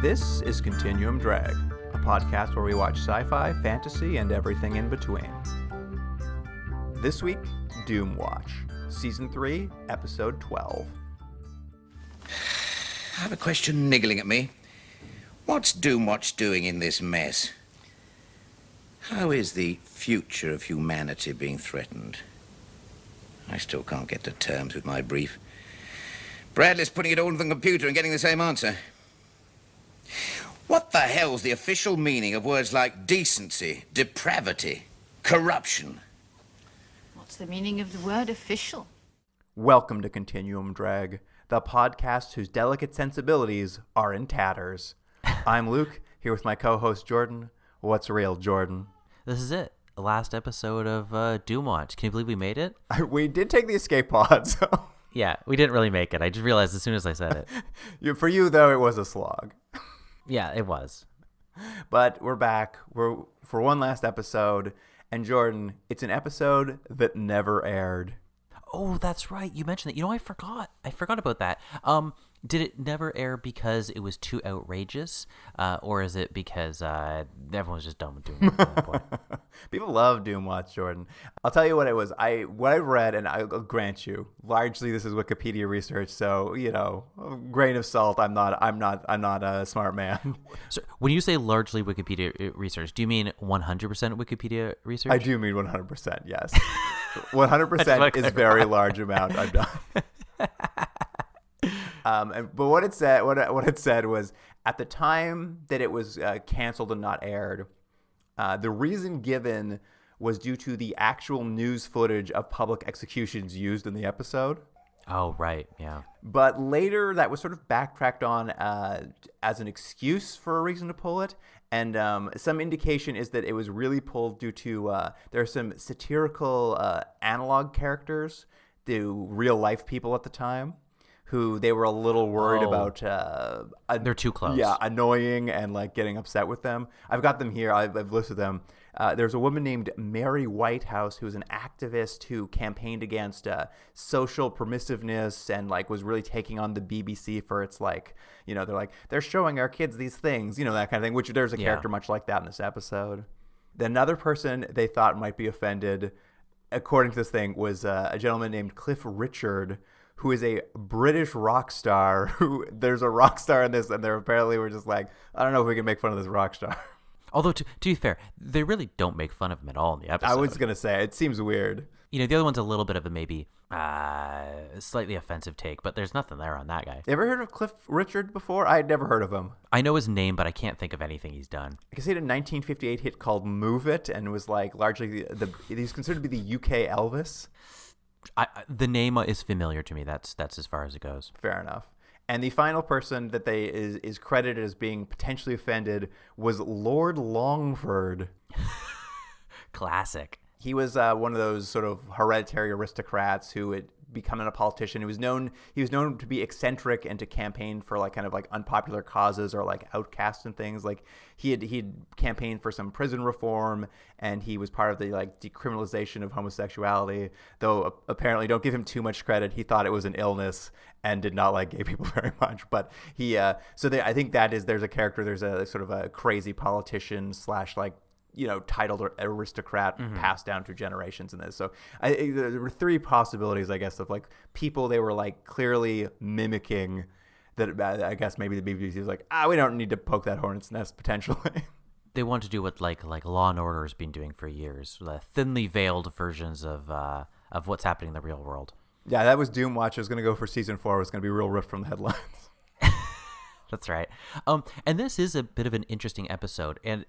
This is Continuum Drag, a podcast where we watch sci-fi, fantasy, and everything in between. This week, Doomwatch, Season 3, Episode 12. I have a question niggling at me. What's Doomwatch doing in this mess? How is the future of humanity being threatened? I still can't get to terms with my brief. Bradley's putting it all into the computer and getting the same answer. What the hell's the official meaning of words like decency, depravity, corruption? What's the meaning of the word official? Welcome to Continuum Drag, the podcast whose delicate sensibilities are in tatters. I'm Luke, here with my co-host Jordan. What's real, Jordan? This is it. The last episode of Doomwatch. Can you believe we made it? We did take the escape pod, so... Yeah, we didn't really make it. I just realized as soon as I said it. For you, though, it was a slog. Yeah, it was. But we're back. We're for one last episode. And Jordan, it's an episode that never aired. Oh, that's right. You mentioned that. You know, I forgot. I forgot about that. Did it never air because it was too outrageous? Or is it because everyone's just done with Doomwatch at that point? People love Doomwatch, Jordan. I'll tell you what it was. What I've read, and I'll grant you, largely this is Wikipedia research, so you know, a grain of salt. I'm not a smart man. So when you say largely Wikipedia research, do you mean 100% Wikipedia research? I do mean 100%. Yes, 100% is very large amount I've done. But what it said was at the time that it was canceled and not aired, the reason given was due to the actual news footage of public executions used in the episode. Oh, right, yeah. But later that was sort of backtracked on as an excuse for a reason to pull it. And some indication is that it was really pulled due to there are some satirical analog characters, the real life people at the time, who they were a little worried about. They're too close. Yeah, annoying and like getting upset with them. I've got them here. I've listed them. There's a woman named Mary Whitehouse who's an activist who campaigned against social permissiveness and like was really taking on the BBC for its like, you know, they're showing our kids these things, you know, that kind of thing, which there's a character much like that in this episode. Another person they thought might be offended, according to this thing, was a gentleman named Cliff Richard, who is a British rock star. There's a rock star in this, and they're apparently were just like, I don't know if we can make fun of this rock star. Although, to be fair, they really don't make fun of him at all in the episode. I was going to say, it seems weird. You know, the other one's a little bit of a maybe slightly offensive take, but there's nothing there on that guy. You ever heard of Cliff Richard before? I had never heard of him. I know his name, but I can't think of anything he's done. I guess he had a 1958 hit called Move It, and was like largely, he's considered to be the UK Elvis. The name is familiar to me. That's as far as it goes. Fair enough. And the final person that is credited as being potentially offended was Lord Longford. Classic. He was one of those sort of hereditary aristocrats who had become a politician. He was known to be eccentric and to campaign for like kind of like unpopular causes or like outcasts and things. Like he'd campaigned for some prison reform, and he was part of the like decriminalization of homosexuality. Though apparently, don't give him too much credit. He thought it was an illness and did not like gay people very much. But he I think there's a character. There's a sort of a crazy politician / like, you know, titled aristocrat passed down through generations in this. So there were three possibilities, I guess, of like people they were like clearly mimicking that I guess maybe the BBC was like, we don't need to poke that hornet's nest potentially. They want to do what like Law and Order has been doing for years, the thinly veiled versions of what's happening in the real world. Yeah, that was Doomwatch. It was going to go for season 4. It was going to be real ripped from the headlines. That's right. And this is a bit of an interesting episode, and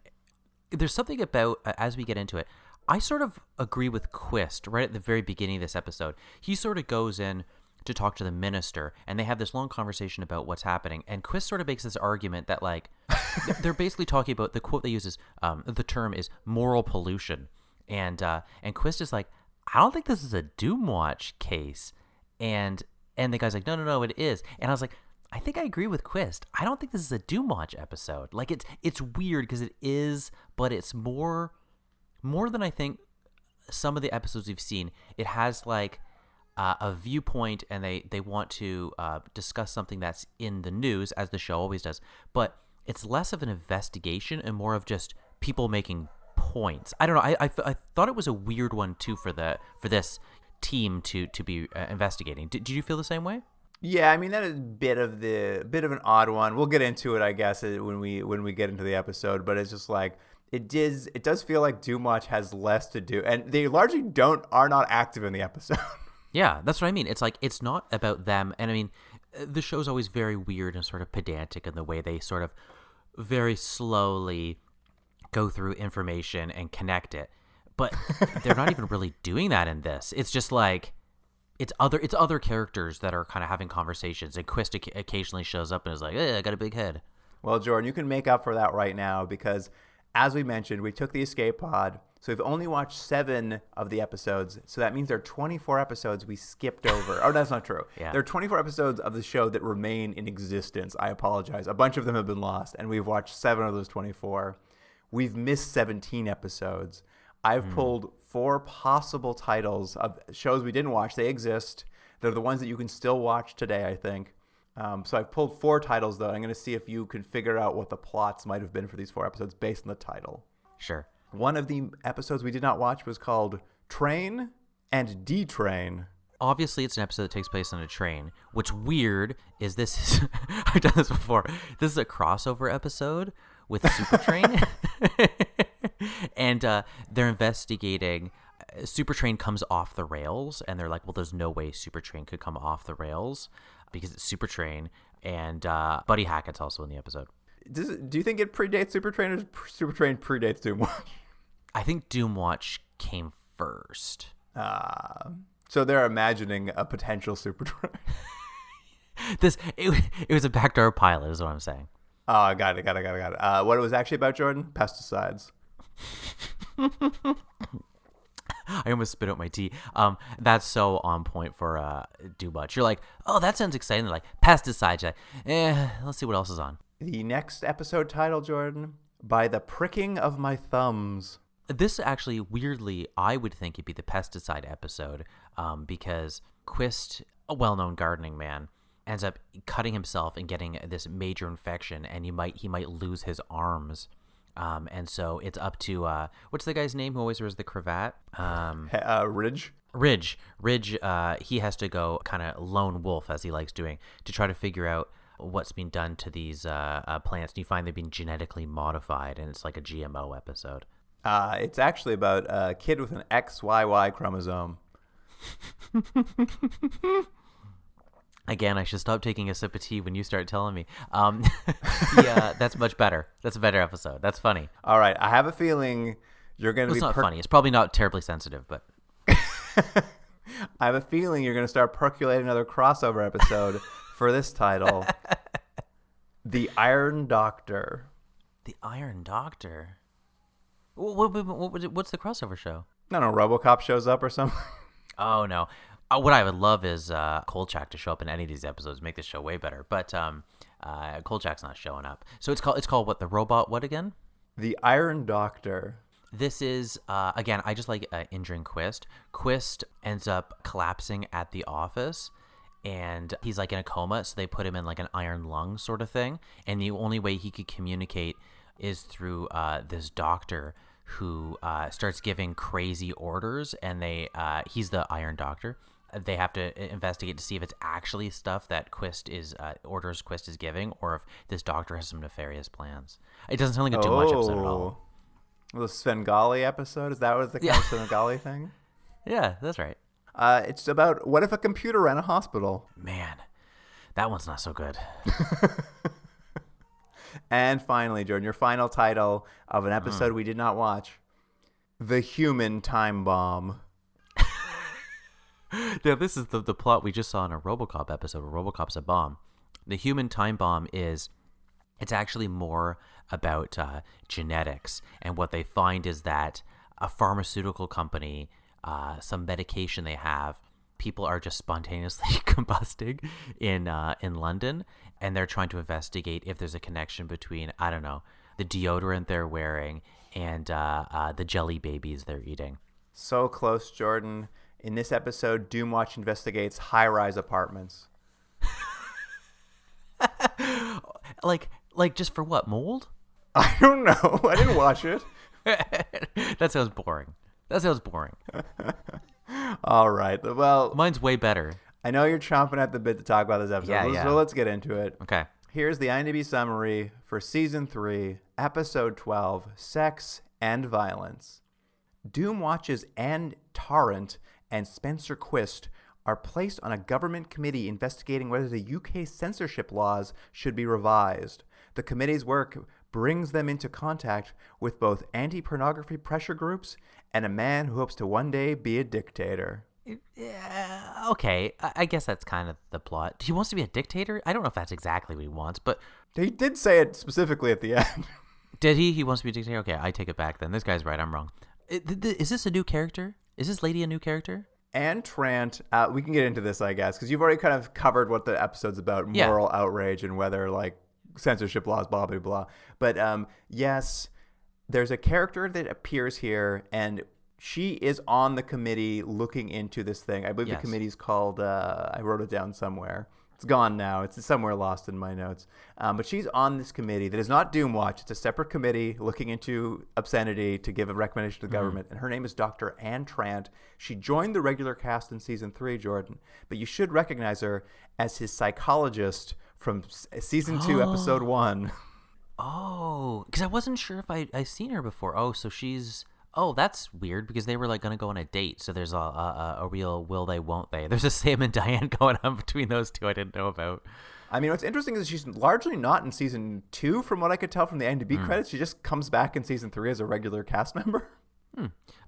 there's something about, as we get into it, I sort of agree with Quist right at the very beginning of this episode. He sort of goes in to talk to the minister, and they have this long conversation about what's happening. And Quist sort of makes this argument that, like, they're basically talking about, the quote they use is, the term is moral pollution. And Quist is like, I don't think this is a Doomwatch case. And the guy's like, no, it is. And I was like, I think I agree with Quist. I don't think this is a Doomwatch episode. Like, it's weird because it is, but it's more more than I think some of the episodes we've seen, it has like a viewpoint, and they want to discuss something that's in the news, as the show always does, but it's less of an investigation and more of just people making points. I don't know. I thought it was a weird one too for this team to be investigating. Did you feel the same way? Yeah, I mean that is a bit of an odd one. We'll get into it, I guess, when we get into the episode. But it's just like it does feel like Doomwatch has less to do, and they largely are not active in the episode. Yeah, that's what I mean. It's like it's not about them, and I mean the show's always very weird and sort of pedantic in the way they sort of very slowly go through information and connect it. But they're not even really doing that in this. It's just like it's other characters that are kind of having conversations, and Quist occasionally shows up and is like, "Hey, I got a big head." Well, Jordan, you can make up for that right now because, as we mentioned, we took the escape pod. So we've only watched 7 of the episodes. So that means there are 24 episodes we skipped over. Oh, that's not true. Yeah. There are 24 episodes of the show that remain in existence. I apologize. A bunch of them have been lost, and we've watched 7 of those 24. We've missed 17 episodes. I've pulled 4 possible titles of shows we didn't watch. They exist. They're the ones that you can still watch today, I think. So I've pulled 4 titles, though. I'm going to see if you can figure out what the plots might have been for these 4 episodes based on the title. Sure. One of the episodes we did not watch was called Train and D-Train. Obviously, it's an episode that takes place on a train. What's weird is this is, I've done this before. This is a crossover episode with Supertrain. And they're investigating. Supertrain comes off the rails, and they're like, well, there's no way Supertrain could come off the rails because it's Supertrain. And Buddy Hackett's also in the episode. Do you think it predates Supertrain, or Supertrain predates Doomwatch? I think Doomwatch came first. So they're imagining a potential Supertrain. It was a backdoor pilot, is what I'm saying. Oh, got it. What it was actually about, Jordan? Pesticides. I almost spit out my tea. That's so on point for Doomwatch. You're like, oh, that sounds exciting. They're like, pesticides. You're like, let's see what else is on. The next episode title, Jordan, By the Pricking of My Thumbs. This actually, weirdly, I would think it'd be the pesticide episode because Quist, a well-known gardening man, ends up cutting himself and getting this major infection, and he might lose his arms. And so it's up to what's the guy's name who always wears the cravat? Ridge. Ridge. He has to go kind of lone wolf, as he likes doing, to try to figure out what's been done to these plants. And you find they've been genetically modified, and it's like a GMO episode. It's actually about a kid with an XYY chromosome. Again, I should stop taking a sip of tea when you start telling me. Yeah, that's much better. That's a better episode. That's funny. All right, I have a feeling you're going to be... It's not funny. It's probably not terribly sensitive, but... I have a feeling you're going to start percolating another crossover episode for this title. The Iron Doctor. The Iron Doctor? What's the crossover show? I don't know, RoboCop shows up or something. Oh, no. What I would love is Kolchak to show up in any of these episodes, make this show way better. But Kolchak's not showing up. So it's called what? The robot what again? The Iron Doctor. This is, again, I just like injuring Quist. Quist ends up collapsing at the office, and he's like in a coma, so they put him in like an iron lung sort of thing. And the only way he could communicate is through this doctor who starts giving crazy orders, and he's the Iron Doctor. They have to investigate to see if it's actually stuff that orders Quist is giving, or if this doctor has some nefarious plans. It doesn't sound like a Doomwatch episode at all. The Svengali episode? Is that what the kind of Svengali thing? Yeah, that's right. It's about what if a computer ran a hospital? Man, that one's not so good. And finally, Jordan, your final title of an episode we did not watch. The Human Time Bomb. Yeah, this is the plot we just saw in a RoboCop episode where RoboCop's a bomb. The Human Time Bomb it's actually more about genetics, and what they find is that a pharmaceutical company, some medication they have, people are just spontaneously combusting in London, and they're trying to investigate if there's a connection between, I don't know, the deodorant they're wearing and the jelly babies they're eating. So close, Jordan. In this episode, Doomwatch investigates high-rise apartments. Like just for what, mold? I don't know. I didn't watch it. That sounds boring. All right. Well, Mine's way better. I know you're chomping at the bit to talk about this episode, Yeah. so let's get into it. Okay. Here's the IMDb summary for Season 3, Episode 12, Sex and Violence. Doomwatch's Anne Tarrant and Spencer Quist are placed on a government committee investigating whether the UK censorship laws should be revised. The committee's work brings them into contact with both anti-pornography pressure groups and a man who hopes to one day be a dictator. Yeah, okay, I guess that's kind of the plot. He wants to be a dictator? I don't know if that's exactly what he wants, but... He did say it specifically at the end. Did he? He wants to be a dictator? Okay, I take it back then. This guy's right, I'm wrong. Is this a new character? Is this lady a new character? Anne Trant, we can get into this, I guess, because you've already kind of covered what the episode's about, moral outrage and whether, like, censorship laws, blah, blah, blah. But, yes, there's a character that appears here, and she is on the committee looking into this thing. I believe the committee's called, I wrote it down somewhere. It's gone now. It's somewhere lost in my notes. But she's on this committee that is not Doomwatch. It's a separate committee looking into obscenity to give a recommendation to the government. And her name is Dr. Anne Trant. She joined the regular cast in Season 3, Jordan. But you should recognize her as his psychologist from Season 2, Episode 1. Oh, because I wasn't sure if I seen her before. Oh, so she's... Oh, that's weird because they were like going to go on a date. So there's a real will they, won't they. There's a Sam and Diane going on between those two I didn't know about. I mean, what's interesting is she's largely not in Season 2 from what I could tell from the IMDb credits. She just comes back in Season 3 as a regular cast member.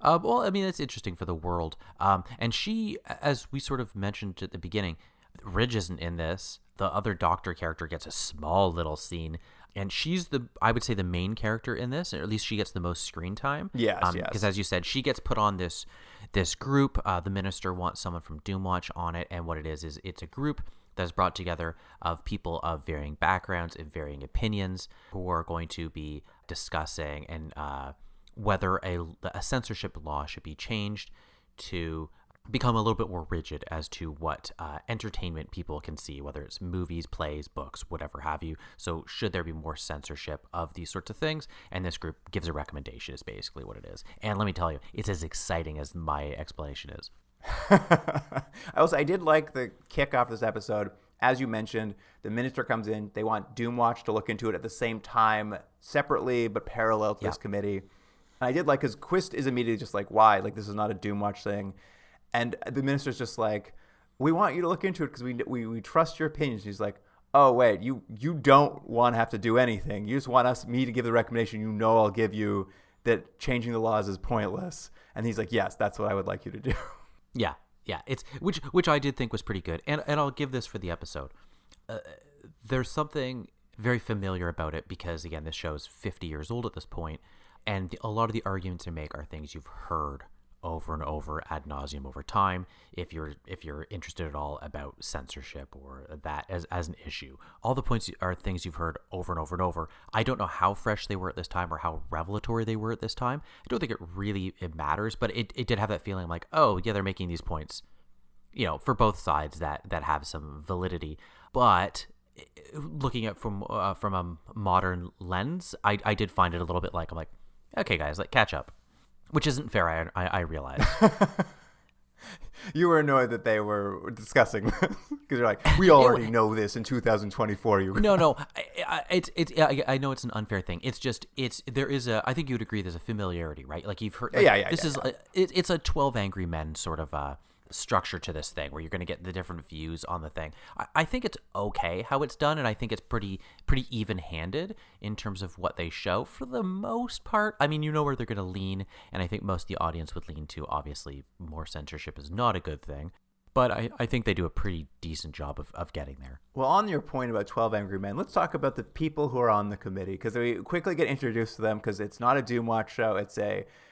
Well, I mean, it's interesting for the world. And she, as we sort of mentioned at the beginning, Ridge isn't in this. The other doctor character gets a small little scene. And she's I would say the main character in this, or at least she gets the most screen time. Yes. Because as you said, she gets put on this group. The minister wants someone from Doomwatch on it, and what it is it's a group that's brought together of people of varying backgrounds and varying opinions who are going to be discussing and whether a censorship law should be changed to become a little bit more rigid as to what entertainment people can see, whether it's movies, plays, books, whatever have you. So should there be more censorship of these sorts of things? And this group gives a recommendation is basically what it is. And let me tell you, it's as exciting as my explanation is. I did like the kickoff of this episode. As you mentioned, the minister comes in. They want Doomwatch to look into it at the same time, separately but parallel to this committee. And I did like, because Quist is immediately just like, why? Like, this is not a Doomwatch thing. And the minister's just like, we want you to look into it because we trust your opinions. He's like, oh, wait, you don't want to have to do anything. You just want me to give the recommendation you know I'll give you that changing the laws is pointless. And he's like, yes, that's what I would like you to do. Yeah. It's which I did think was pretty good. And I'll give this for the episode. There's something very familiar about it because, again, this show is 50 years old at this point, and a lot of the arguments they make are things you've heard over and over ad nauseum over time if you're interested at all about censorship or that as an issue. All the points are things you've heard over and over and over. I don't know how fresh they were at this time or how revelatory they were at this time. I don't think it matters, but it did have that feeling like, oh yeah, they're making these points, for both sides that have some validity. But looking at from a modern lens, I did find it a little bit like, I'm like, okay guys, like catch up. Which isn't fair, I realize. You were annoyed that they were discussing this because you're like, we already know this in 2024. No. I know it's an unfair thing. It's just there is I think you would agree there's a familiarity, right? Like you've heard. It's a 12 Angry Men sort of structure to this thing where you're going to get the different views on the thing. I think it's okay how it's done, and I think it's pretty even-handed in terms of what they show for the most part. I mean, where they're going to lean, and I think most of the audience would lean to, obviously, more censorship is not a good thing. But I think they do a pretty decent job of getting there. Well, on your point about 12 Angry Men, let's talk about the people who are on the committee, because we quickly get introduced to them because it's not a Doomwatch show. It's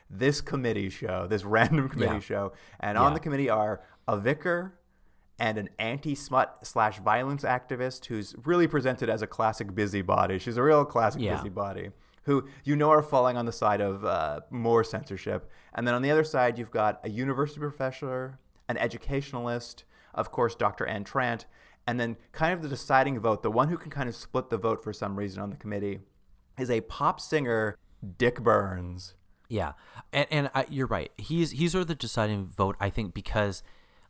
this committee show, this random committee show. And on the committee are a vicar and an anti-smut/violence activist who's really presented as a classic busybody. She's a real classic busybody who are falling on the side of more censorship. And then on the other side, you've got a university professor, an educationalist, of course, Dr. Anne Trant, and then kind of the deciding vote, the one who can kind of split the vote for some reason on the committee, is a pop singer, Dick Burns. Yeah, and you're right. He's sort of the deciding vote, I think, because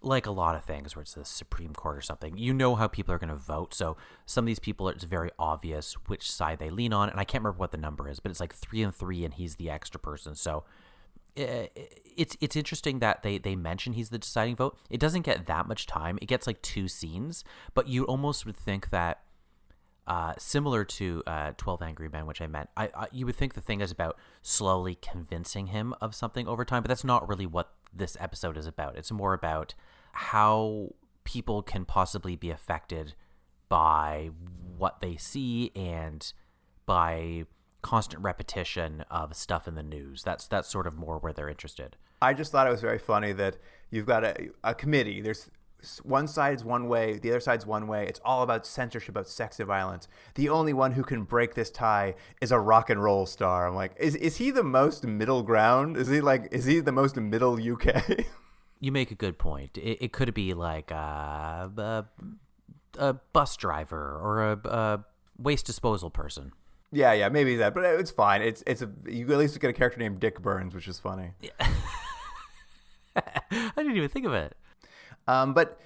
like a lot of things where it's the Supreme Court or something, you know how people are going to vote. So some of these people, it's very obvious which side they lean on. And I can't remember what the number is, but it's like 3 and 3, and he's the extra person. So it's interesting that they mention he's the deciding vote. It doesn't get that much time. It gets like 2 scenes, but you almost would think that similar to 12 Angry Men, which I meant, you would think the thing is about slowly convincing him of something over time, but that's not really what this episode is about. It's more about how people can possibly be affected by what they see and by constant repetition of stuff in the news. That's sort of more where they're interested. I just thought it was very funny that you've got a committee. There's one side's one way, the other side's one way. It's all about censorship, about sex and violence. The only one who can break this tie is a rock and roll star. I'm like, is he the most middle ground? Is he the most middle UK? You make a good point. It could be like a bus driver or a waste disposal person. Yeah, maybe that, but it's fine. You at least get a character named Dick Burns, which is funny. Yeah. I didn't even think of it. But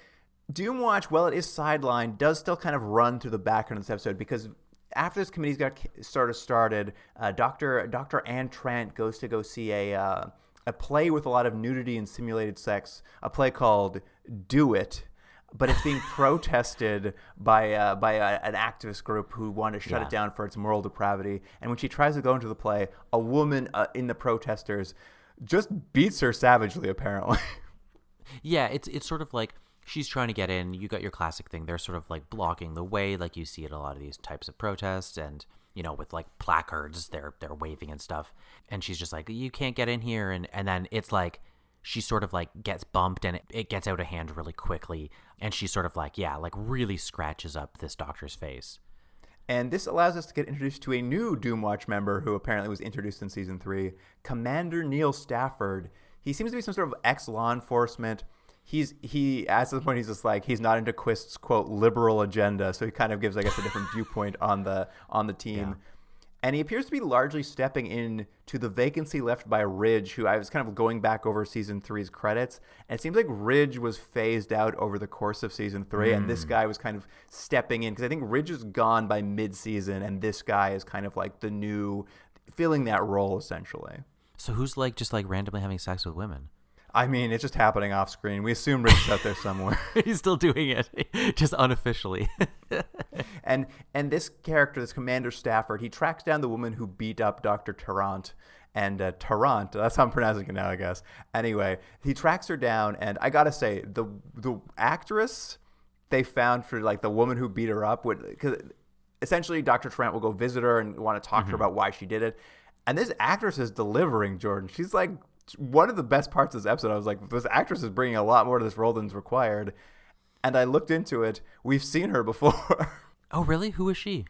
Doomwatch, while it is sidelined, does still kind of run through the background of this episode because after this committee's got started, Dr. Anne Trant goes to go see a play with a lot of nudity and simulated sex, a play called Do It, but it's being protested by an activist group who want to shut it down for its moral depravity. And when she tries to go into the play, a woman in the protesters just beats her savagely, apparently. Yeah, it's sort of like she's trying to get in. You got your classic thing. They're sort of like blocking the way, like you see at a lot of these types of protests, and with like placards, they're waving and stuff. And she's just like, you can't get in here. And then it's like she sort of like gets bumped, and it gets out of hand really quickly. And she sort of like really scratches up this doctor's face. And this allows us to get introduced to a new Doomwatch member who apparently was introduced in season 3, Commander Neil Stafford. He seems to be some sort of ex-law enforcement. He at the point he's just like he's not into Quist's quote liberal agenda, so he kind of gives a different viewpoint on the team. Yeah. And he appears to be largely stepping in to the vacancy left by Ridge, who I was kind of going back over season 3's credits, and it seems like Ridge was phased out over the course of season 3, and this guy was kind of stepping in because I think Ridge is gone by mid-season, and this guy is kind of like the new, filling that role essentially. So who's like just like randomly having sex with women? I mean, it's just happening off screen. We assume Ridge is out there somewhere. He's still doing it, just unofficially. And this character, this Commander Stafford, he tracks down the woman who beat up Dr. Tarrant. And Tarrant, that's how I'm pronouncing it now, I guess. Anyway, he tracks her down, and I gotta say, the actress they found for like the woman who beat her up, because essentially Dr. Tarrant will go visit her and want to talk to her about why she did it. And this actress is delivering, Jordan. She's like one of the best parts of this episode. I was like, this actress is bringing a lot more to this role than's required. And I looked into it. We've seen her before. Oh, really? Who is she?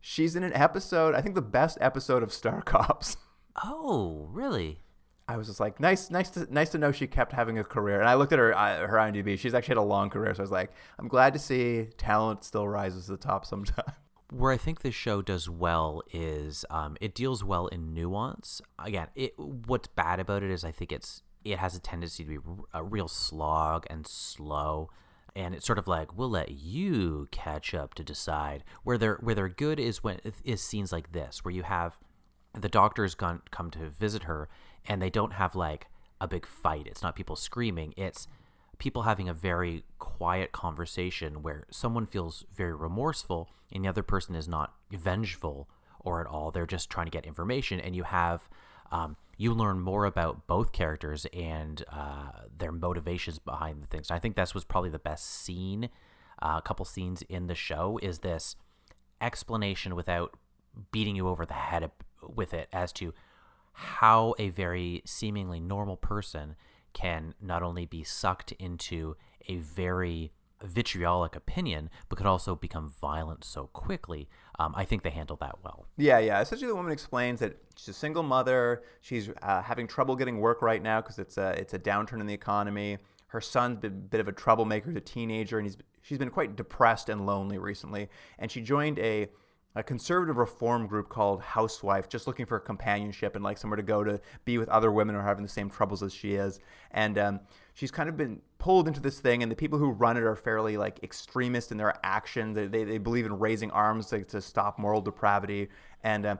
She's in an episode, I think the best episode of Star Cops. Oh, really? I was just like, nice to know she kept having a career. And I looked at her IMDb. She's actually had a long career. So I was like, I'm glad to see talent still rises to the top sometime. Where I think this show does well is it deals well in nuance. Again, what's bad about it is I think it has a tendency to be a real slog and slow, and it's sort of like we'll let you catch up to decide. Where they're good is scenes like this, where you have the doctor's come to visit her, and they don't have like a big fight. It's not people screaming. It's people having a very quiet conversation where someone feels very remorseful and the other person is not vengeful or at all. They're just trying to get information, and you have you learn more about both characters and their motivations behind the things. I think that was probably the best scene, a couple scenes in the show, is this explanation without beating you over the head with it as to how a very seemingly normal person can not only be sucked into a very vitriolic opinion, but could also become violent so quickly. I think they handle that well. Yeah, yeah. Essentially, the woman explains that she's a single mother. She's having trouble getting work right now because it's a downturn in the economy. Her son's been a bit of a troublemaker, he's a teenager, and she's been quite depressed and lonely recently. And she joined a conservative reform group called Housewife, just looking for companionship and like somewhere to go to be with other women who are having the same troubles as she is. And she's kind of been pulled into this thing, and the people who run it are fairly like extremist in their actions. They believe in raising arms to stop moral depravity. And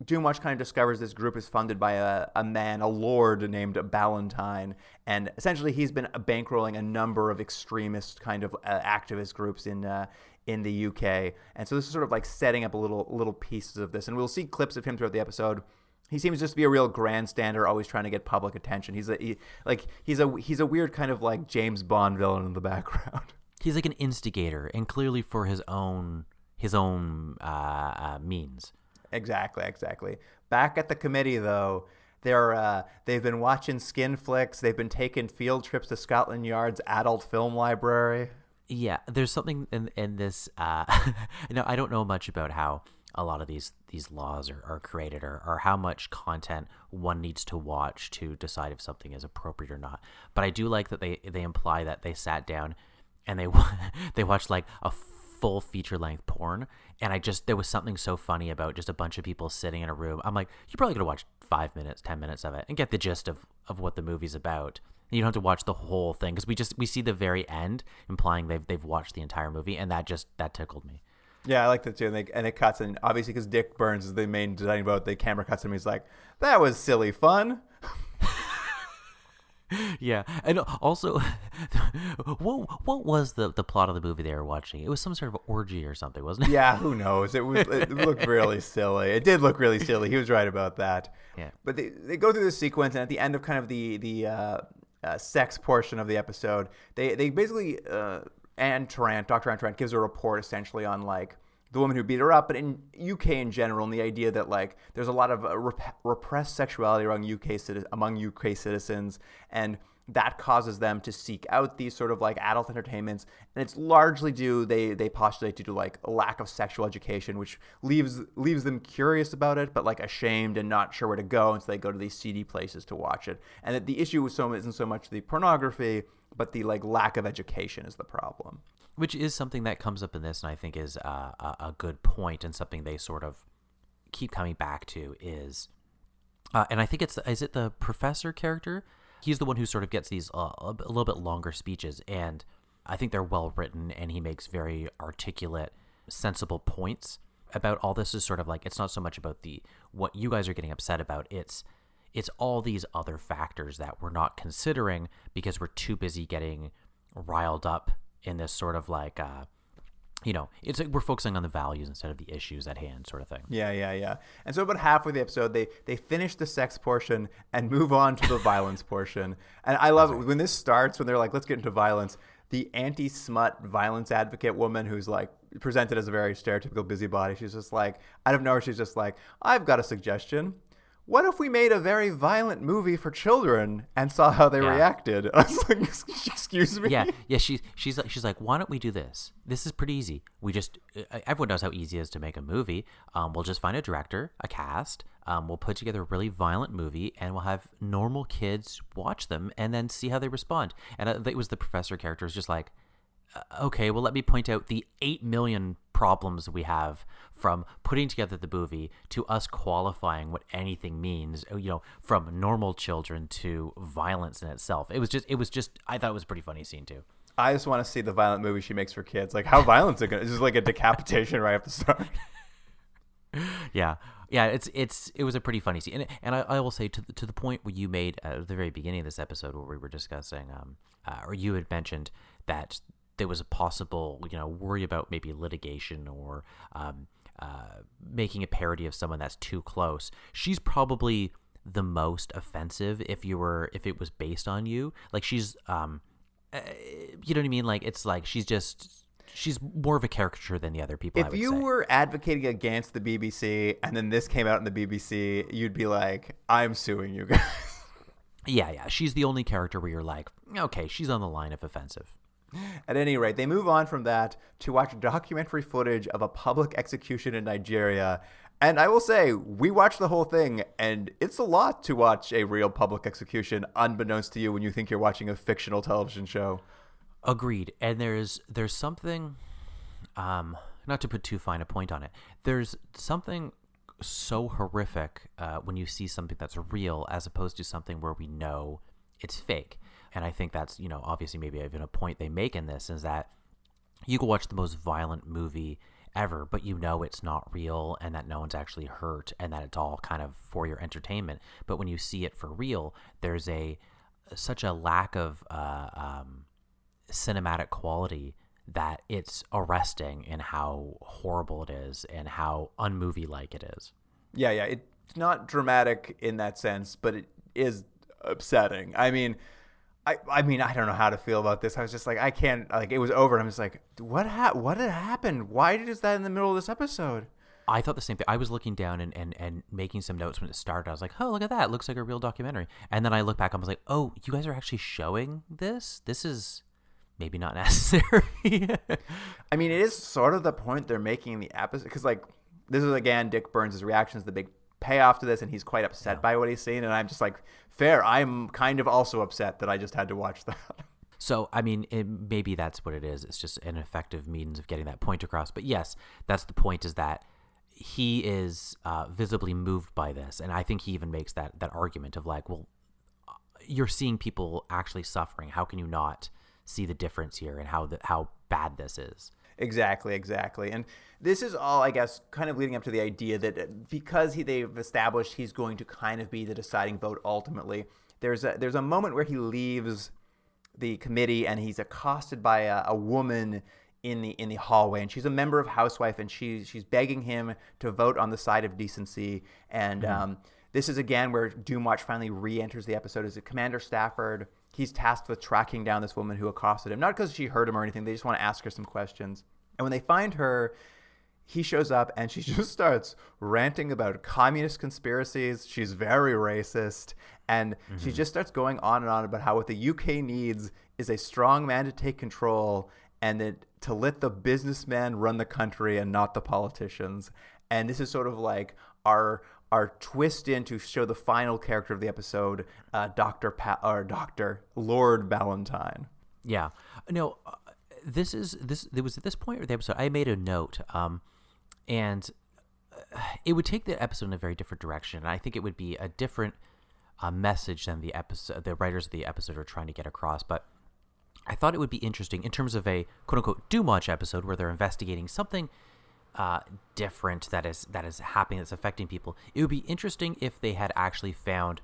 Doomwatch kind of discovers this group is funded by a man, a lord named Ballantyne, and essentially he's been bankrolling a number of extremist kind of activist groups in the UK. And so this is sort of like setting up little pieces of this, and we'll see clips of him throughout the episode. He seems just to be a real grandstander, always trying to get public attention. He's a weird kind of like James Bond villain in the background. He's like an instigator, and clearly for his own means. Exactly. Back at the committee, though, they've been watching skin flicks. They've been taking field trips to Scotland Yard's adult film library. Yeah, there's something in this. I don't know much about how a lot of these laws are created, or how much content one needs to watch to decide if something is appropriate or not. But I do like that they imply that they sat down and they watched like a full feature-length porn, and there was something so funny about just a bunch of people sitting in a room. I'm like, you probably could have watched 5 minutes, 10 minutes of it and get the gist of what the movie's about. You don't have to watch the whole thing, because we see the very end implying they've watched the entire movie, and that tickled me. Yeah, I like that too. And it cuts, and obviously because Dick Burns is the main designing about, the camera cuts him. He's like, that was silly fun. Yeah, and also, what was the plot of the movie they were watching? It was some sort of orgy or something, wasn't it? Yeah, who knows? It looked really silly. It did look really silly. He was right about that. Yeah. But they go through this sequence, and at the end of kind of the sex portion of the episode, they basically Dr. Anne Tarrant gives a report essentially on like the woman who beat her up, but in UK in general, and the idea that like there's a lot of repressed sexuality among UK citizens, and that causes them to seek out these sort of like adult entertainments, and it's largely due, they postulate, due to like a lack of sexual education, which leaves them curious about it, but like ashamed and not sure where to go, and so they go to these seedy places to watch it. And that the issue isn't so much the pornography, but the like lack of education is the problem. Which is something that comes up in this, and I think is a good point, and something they sort of keep coming back to is, and I think is it the professor character? He's the one who sort of gets these a little bit longer speeches, and I think they're well written, and he makes very articulate, sensible points about all this. Is sort of like, it's not so much about what you guys are getting upset about. It's all these other factors that we're not considering because we're too busy getting riled up in this sort of like, it's like we're focusing on the values instead of the issues at hand, sort of thing. Yeah. And so about halfway the episode, they finish the sex portion and move on to the violence portion. And I love it when this starts, when they're like, let's get into violence. The anti-smut violence advocate woman, who's like presented as a very stereotypical busybody, she's just like, out of nowhere, she's just like, I've got a suggestion. What if we made a very violent movie for children and saw how they reacted? I was like, excuse me? Yeah. She's like, why don't we do this? This is pretty easy. Everyone knows how easy it is to make a movie. We'll just find a director, a cast. We'll put together a really violent movie, and we'll have normal kids watch them and then see how they respond. And it was the professor character was just like, okay, well, let me point out the 8 million problems we have from putting together the movie to us qualifying what anything means, from normal children to violence in itself. It was just, I thought it was a pretty funny scene too. I just want to see the violent movie she makes for kids. Like, how violent is it going to be? It's just like a decapitation right at the start. Yeah, it was a pretty funny scene, and I will say to the point where you made at the very beginning of this episode, where we were discussing, or you had mentioned that there was a possible, worry about maybe litigation or making a parody of someone that's too close. She's probably the most offensive if it was based on you. Like, she's, you know what I mean? Like, it's like she's more of a caricature than the other people. If you were advocating against the BBC and then this came out in the BBC, you'd be like, I'm suing you guys. Yeah. She's the only character where you're like, okay, she's on the line of offensive. At any rate, they move on from that to watch documentary footage of a public execution in Nigeria. And I will say, we watched the whole thing, and it's a lot to watch a real public execution, unbeknownst to you when you think you're watching a fictional television show. Agreed. And there's something, not to put too fine a point on it, there's something so horrific when you see something that's real as opposed to something where we know it's fake. And I think that's, obviously maybe even a point they make in this is that you can watch the most violent movie ever, but it's not real and that no one's actually hurt and that it's all kind of for your entertainment. But when you see it for real, there's such a lack of cinematic quality that it's arresting in how horrible it is and how unmovie-like it is. Yeah, it's not dramatic in that sense, but it is upsetting. I mean, I don't know how to feel about this. I was just like, I can't, like, it was over, and I'm just like, what had happened? Why is that in the middle of this episode? I thought the same thing. I was looking down and making some notes when it started. I was like, oh, look at that. It looks like a real documentary. And then I look back, I was like, oh, you guys are actually showing this? This is maybe not necessary. I mean, it is sort of the point they're making in the episode, because, like, this is, again, Dick Burns' reactions, the big payoff to this, and he's quite upset by what he's seen, and I'm just like, fair, I'm kind of also upset that I just had to watch that. So, I mean, maybe that's what it is. It's just an effective means of getting that point across. But yes, that's the point, is that he is visibly moved by this, and I think he even makes that argument of like, well, you're seeing people actually suffering. How can you not see the difference here and how bad this is? Exactly. And this is all, I guess, kind of leading up to the idea that because they've established he's going to kind of be the deciding vote ultimately, there's a moment where he leaves the committee and he's accosted by a woman in the hallway, and she's a member of Housewife, and she's begging him to vote on the side of decency. And this is again where Doomwatch finally re-enters the episode as Commander Stafford. He's tasked with tracking down this woman who accosted him, not because she hurt him or anything. They just want to ask her some questions. And when they find her, he shows up and she just starts ranting about communist conspiracies. She's very racist. And she just starts going on and on about how what the UK needs is a strong man to take control, and that to let the businessmen run the country and not the politicians. And this is sort of like our twist in to show the final character of the episode, Dr. Lord Valentine. Yeah. No, there was at this point of the episode, I made a note, and it would take the episode in a very different direction. And I think it would be a different message than the writers of the episode are trying to get across. But I thought it would be interesting in terms of a quote unquote Doomwatch episode where they're investigating something different that is happening, that's affecting people. It would be interesting if they had actually found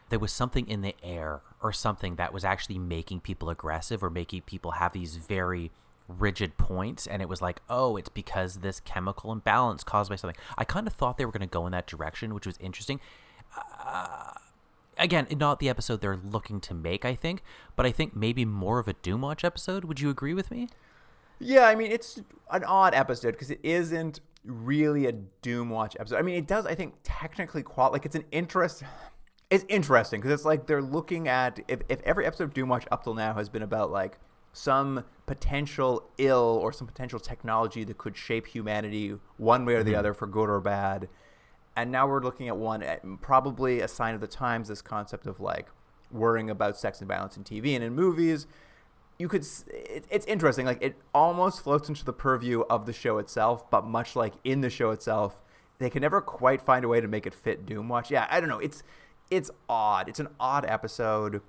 there was something in the air or something that was actually making people aggressive or making people have these very rigid points, and it was like, oh, it's because this chemical imbalance caused by something. I kind of thought they were going to go in that direction, which was interesting. Again, not the episode they're looking to make, I think, but I think maybe more of a Doomwatch episode. Would you agree with me? Yeah, I mean, it's an odd episode because it isn't really a Doomwatch episode. I mean, it does, I think, technically like it's interesting because it's like they're looking at if every episode of Doomwatch up till now has been about like some potential ill or some potential technology that could shape humanity one way or the other for good or bad. And now we're looking at one, probably a sign of the times, this concept of like worrying about sex and violence in TV and in movies. It's interesting. Like it almost floats into the purview of the show itself, but much like in the show itself, they can never quite find a way to make it fit Doomwatch. Yeah, I don't know. It's odd. It's an odd episode.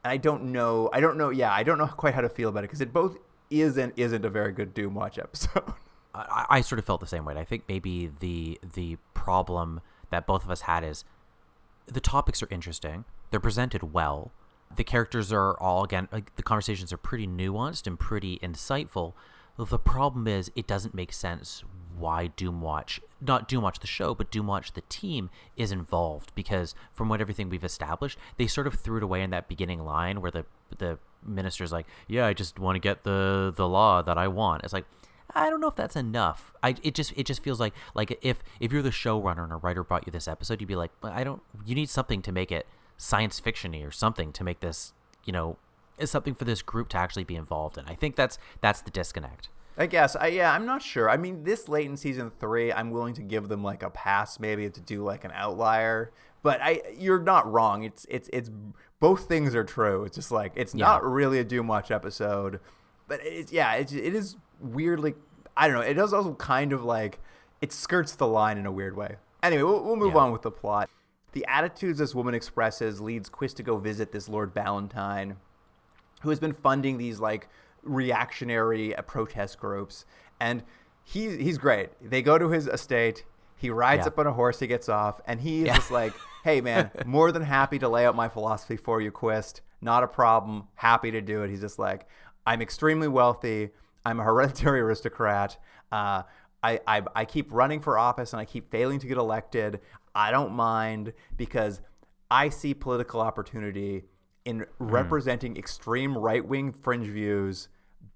And I don't know. Yeah, I don't know quite how to feel about it because it both is and isn't a very good Doomwatch episode. I sort of felt the same way. I think maybe the problem that both of us had is the topics are interesting. They're presented well. The characters are all, again, like the conversations are pretty nuanced and pretty insightful. The problem is it doesn't make sense why Doomwatch, not Doomwatch the show, but Doomwatch the team is involved, because from everything we've established, they sort of threw it away in that beginning line where the minister's like, yeah, I just want to get the law that I want. It's like, I don't know if that's enough. It just feels like if you're the showrunner and a writer brought you this episode, you'd be like, you need something to make it science fiction-y or something to make this, something for this group to actually be involved in. I think that's the disconnect. I guess. I'm not sure. I mean, this late in season 3, I'm willing to give them like a pass, maybe to do like an outlier. But you're not wrong. It's both things are true. It's just like it's not really a Doomwatch episode, but it is weirdly. I don't know. It does also kind of like it skirts the line in a weird way. Anyway, we'll move on with the plot. The attitudes this woman expresses leads Quist to go visit this Lord Ballantyne, who has been funding these like reactionary protest groups, and he's great. They go to his estate. He rides up on a horse. He gets off, and he's just like, "Hey, man, more than happy to lay out my philosophy for you, Quist. Not a problem. Happy to do it." He's just like, "I'm extremely wealthy. I'm a hereditary aristocrat. I keep running for office, and I keep failing to get elected. I don't mind because I see political opportunity in representing extreme right-wing fringe views,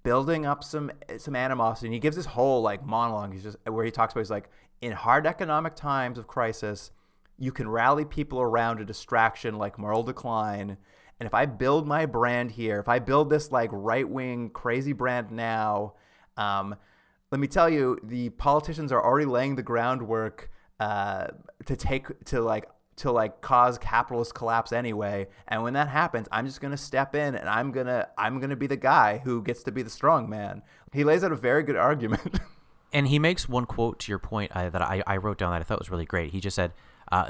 building up some animosity." And he gives this whole like monologue. He's just where he talks about, he's like, in hard economic times of crisis, you can rally people around a distraction like moral decline. And if I build my brand here, if I build this like right-wing crazy brand now, let me tell you, the politicians are already laying the groundwork to cause capitalist collapse anyway. And when that happens, I'm just going to step in, and I'm going to be the guy who gets to be the strong man. He lays out a very good argument. And he makes one quote to your point that I wrote down that I thought was really great. He just said,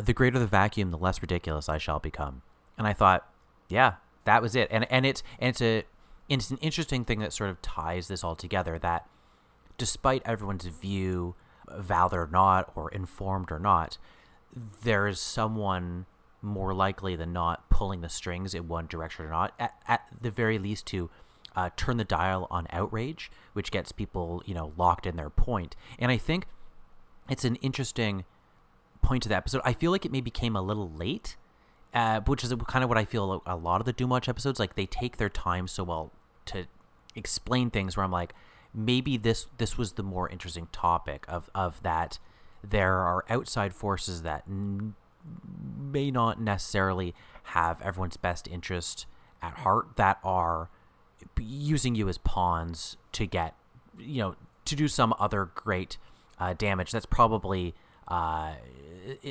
"The greater the vacuum, the less ridiculous I shall become." And I thought, yeah, that was it. And it's an interesting thing that sort of ties this all together, that despite everyone's view, valid or not, or informed or not, there is someone more likely than not pulling the strings in one direction or not, at the very least to turn the dial on outrage, which gets people, locked in their point. And I think it's an interesting point to the episode. I feel like it maybe came a little late, which is kind of what I feel a lot of the Doomwatch episodes, like they take their time so well to explain things, where I'm like, maybe this was the more interesting topic of that there are outside forces that may not necessarily have everyone's best interest at heart, that are using you as pawns to get, to do some other great damage that's probably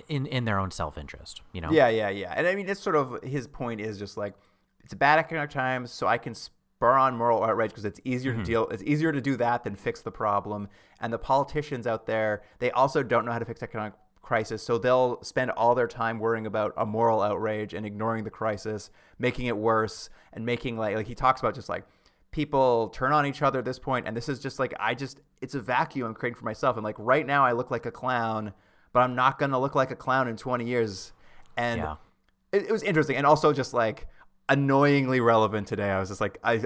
in their own self-interest, Yeah. And I mean, it's sort of, his point is just like, it's a bad economic times, so I can spur on moral outrage because it's easier to deal. It's easier to do that than fix the problem. And the politicians out there, they also don't know how to fix economic crisis, so they'll spend all their time worrying about a moral outrage and ignoring the crisis, making it worse, and making like he talks about just like people turn on each other at this point, and this is just like it's a vacuum I'm creating for myself. And like right now I look like a clown, but I'm not gonna look like a clown in 20 years. And it was interesting, and also just like annoyingly relevant today. I was just like, I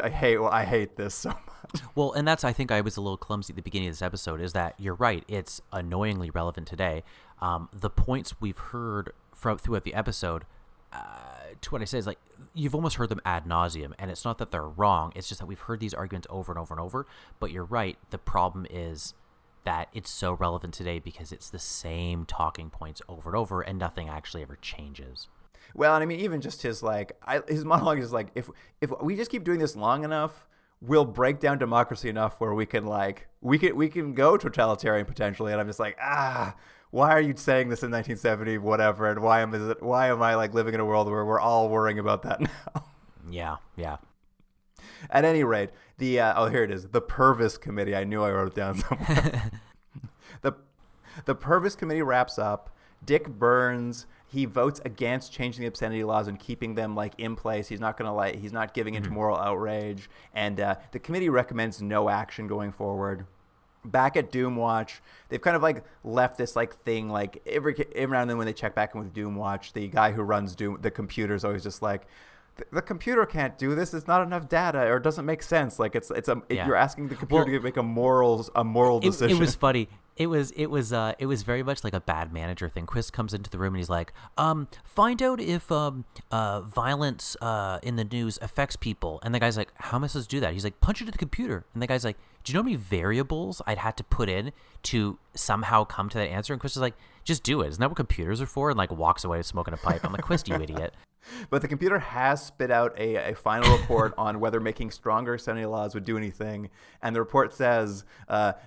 hate this so much. Well, and that's, I think I was a little clumsy at the beginning of this episode, is that you're right, it's annoyingly relevant today. The points we've heard throughout the episode, to what I say is like, you've almost heard them ad nauseum, and it's not that they're wrong, it's just that we've heard these arguments over and over and over. But you're right, the problem is that it's so relevant today because it's the same talking points over and over, and nothing actually ever changes. Well, and I mean, even just his his monologue is like, if we just keep doing this long enough, we'll break down democracy enough where we can go totalitarian potentially. And I'm just like, why are you saying this in 1970, whatever? And why am I like living in a world where we're all worrying about that now? Yeah. At any rate, here it is, the Purvis Committee. I knew I wrote it down somewhere. The Purvis Committee wraps up. Dick Burns, he votes against changing the obscenity laws and keeping them like in place. He's not giving into moral outrage, and the committee recommends no action going forward. Back at Doomwatch, they've kind of like left this like thing, like every now and then when they check back in with Doomwatch, the guy who runs the computer is always just like, the computer can't do this. It's not enough data, or it doesn't make sense. Like you're asking the computer to make a moral decision. It was funny. It was very much like a bad manager thing. Quist comes into the room and he's like, find out if violence in the news affects people. And the guy's like, how am I supposed to do that? He's like, punch it to the computer. And the guy's like, do you know how many variables I'd had to put in to somehow come to that answer? And Quist is like, just do it. Isn't that what computers are for? And like walks away smoking a pipe. I'm like, Quist, you idiot. But the computer has spit out a final report on whether making stronger sending laws would do anything, and the report says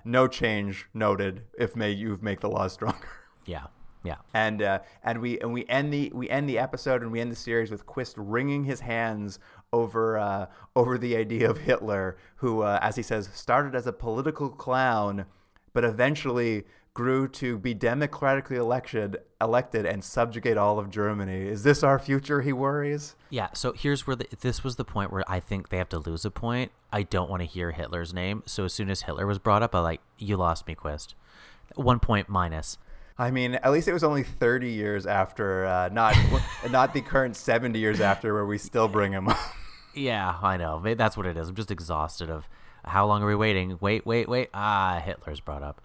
no change noted if you make the laws stronger. Yeah, yeah. And we end the episode and we end the series with Quist wringing his hands over the idea of Hitler, who, as he says, started as a political clown, but eventually grew to be democratically elected and subjugate all of Germany. Is this our future, he worries? Yeah, so here's where this was the point where I think they have to lose a point. I don't want to hear Hitler's name, so as soon as Hitler was brought up, you lost me, Quist. 1 point minus. I mean, at least it was only 30 years after, not the current 70 years after, where we still bring him up. Yeah, I know. That's what it is. I'm just exhausted of how long are we waiting? Wait. Hitler's brought up.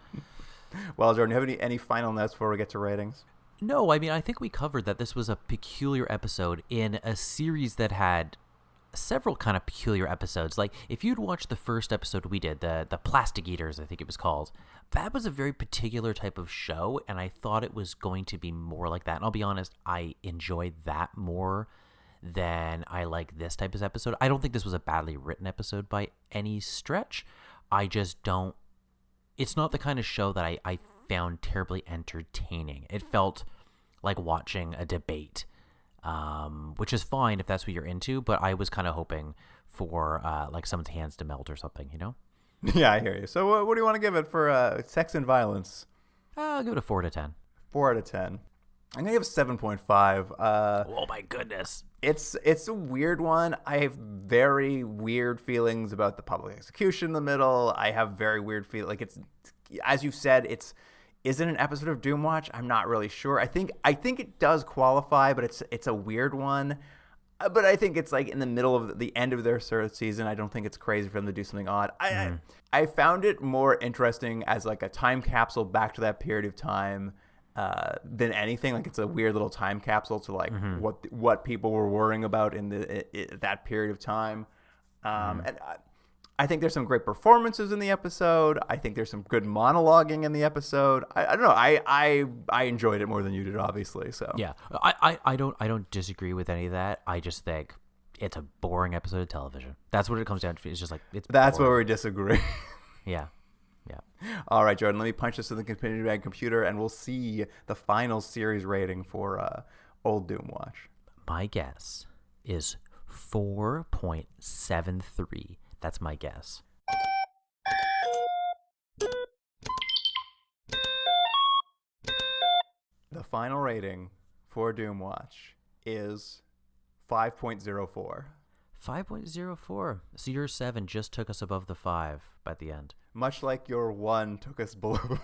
Well, Jordan, do you have any final notes before we get to ratings? No, I mean, I think we covered that this was a peculiar episode in a series that had several kind of peculiar episodes. Like, if you'd watched the first episode we did, the Plastic Eaters, I think it was called, that was a very particular type of show, and I thought it was going to be more like that. And I'll be honest, I enjoyed that more than I like this type of episode. I don't think this was a badly written episode by any stretch. I just don't... It's not the kind of show that I found terribly entertaining. It felt like watching a debate, which is fine if that's what you're into, but I was kind of hoping for like someone's hands to melt or something, you know? Yeah, I hear you. So what do you want to give it for sex and violence? I'll give it a 4 out of 10. 4 out of 10. I'm going to give it 7.5. Oh, my goodness. It's a weird one. I have very weird feelings about the public execution in the middle. I have very weird feelings. Like, it's, as you've said, is it an episode of Doomwatch? I'm not really sure. I think it does qualify, but it's a weird one. But I think it's like in the middle of the end of their third season. I don't think it's crazy for them to do something odd. I found it more interesting as like a time capsule back to that period of time than anything. Like, it's a weird little time capsule to like what people were worrying about in that period of time. And I think there's some great performances in the episode. I think there's some good monologuing in the episode. I don't know. I enjoyed it more than you did, obviously. So yeah, I don't disagree with any of that. I just think it's a boring episode of television. That's what it comes down to. It's just like that's boring. where we disagree. Yeah. All right, Jordan. Let me punch this in the computer bag computer, and we'll see the final series rating for Old Doomwatch. My guess is 4.73. That's my guess. The final rating for Doomwatch is 5.04. 5.04. So your 7 just took us above the 5 by the end. Much like your 1 took us below.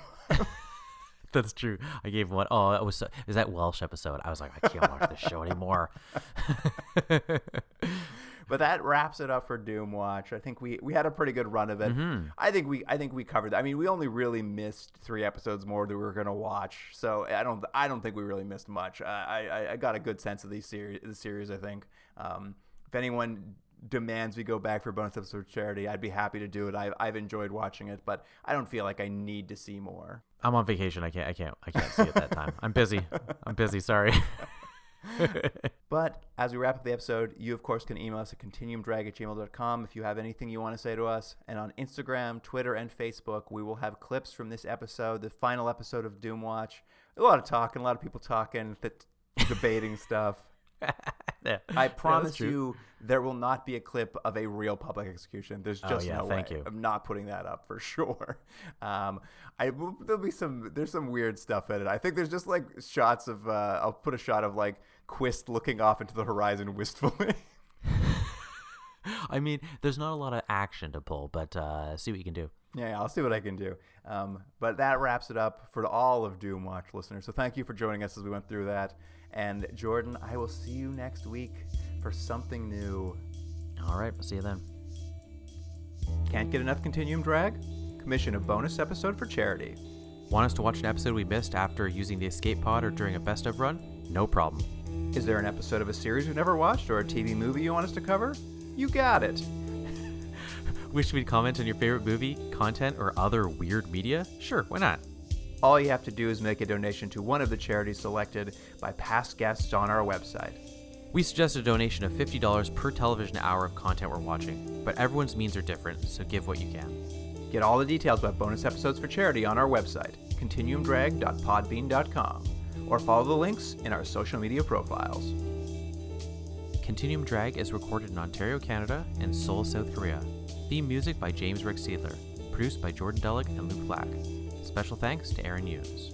That's true. I gave 1. Oh, it was that Welsh episode. I was like, I can't watch this show anymore. But that wraps it up for Doomwatch. I think we had a pretty good run of it. Mm-hmm. I think we covered that. I mean, we only really missed 3 episodes more that we were going to watch. So I don't think we really missed much. I got a good sense of the series. I think if anyone demands we go back for bonus episode charity, I'd be happy to do it. I've enjoyed watching it, but I don't feel like I need to see more. I'm on vacation. I can't see it that time. I'm busy. Sorry. But as we wrap up the episode, you of course can email us at continuumdrag@gmail.com if you have anything you want to say to us. And on Instagram, Twitter, and Facebook, we will have clips from this episode, the final episode of Doomwatch. A lot of talking, a lot of people talking, debating stuff. Yeah. I promise you there will not be a clip of a real public execution. There's just no way. I'm not putting that up for sure. There's some weird stuff in it. I think there's just like shots of I'll put a shot of like Quist looking off into the horizon wistfully. I mean, there's not a lot of action to pull, but see what you can do. Yeah, I'll see what I can do. But that wraps it up for all of Doomwatch listeners. So thank you for joining us as we went through that. And Jordan, I will see you next week for something new. All right, I'll see you then. Can't get enough Continuum Drag? Commission a bonus episode for charity. Want us to watch an episode we missed after using the escape pod or during a best of run? No problem. Is there an episode of a series we've never watched or a TV movie you want us to cover? You got it. Wish we'd comment on your favorite movie, content, or other weird media? Sure, why not? All you have to do is make a donation to one of the charities selected by past guests on our website. We suggest a donation of $50 per television hour of content we're watching, but everyone's means are different, so give what you can. Get all the details about bonus episodes for charity on our website, continuumdrag.podbean.com, or follow the links in our social media profiles. Continuum Drag is recorded in Ontario, Canada, and Seoul, South Korea. Theme music by James Rick Seidler. Produced by Jordan Dullock and Luke Black. Special thanks to Aaron Hughes.